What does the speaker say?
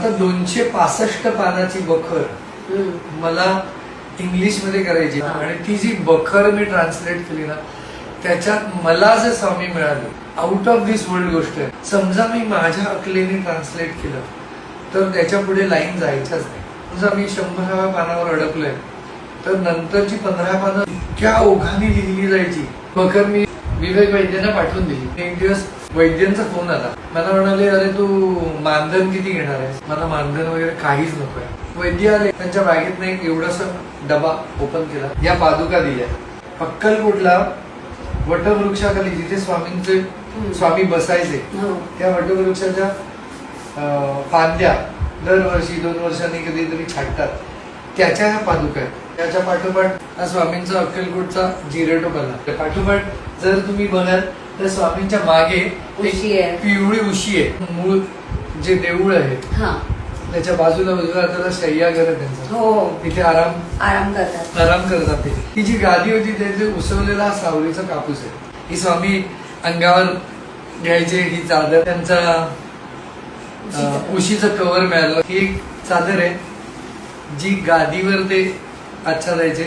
आता 265 पानाची बखर मला इंग्लिश मध्ये करायची आणि ती जी बखर मी ट्रान्सलेट केली ना त्याच्यात मला जे स्वामी मिळाले आउट ऑफ दिस वर्ल्ड गोष्ट आहे. समजा मी माझ्या अकलेने ट्रान्सलेट केलं तर त्याच्या पुढे लाईन जायच्याच नाही. समजा मी 100व्या पानावर अडकलोय तर नंतरची 15 पानं इतक्या ओघाने लिहिली जायची. बखर मी विवेक वैद्यांना पाठवून दिली. एक दिवस वैद्यांचा फोन आला. मला म्हणाले, अरे तू मानधन किती घेणार आहेस? मला मानधन वगैरे काहीच नकोय. वैद्य आले, त्यांच्या बॅगेतनं एक एवढासा डबा ओपन केला, या पादुका दिल्या. अक्कलकोटला वटवृक्षाखाली जिथे स्वामींचे स्वामी बसायचे त्या वटवृक्षाच्या फांद्या दरवर्षी 2 वर्षांनी कधीतरी छाटतात, त्याच्या ह्या पादुका आहेत. त्याच्या पाठोपाठ हा स्वामींचा अक्कलकोटचा जिरेटोपणा. पाठोपाठ जर तुम्ही बघाल तर स्वामींच्या मागे पिवळी उशी आहे. मूळ जे देऊळ आहे त्याच्या बाजूला उजव्या हाताला शय्यागर आहे त्यांचा. तिथे आराम करतात. ही जी गादी होती त्याचे उसवलेला हा सावलीचा कापूस आहे. ही स्वामी अंगावर घ्यायचे. ही चादर त्यांचा उशीचं कव्हर मिळालं. ही एक चादर आहे जी गादीवर ते आच्छादायचे.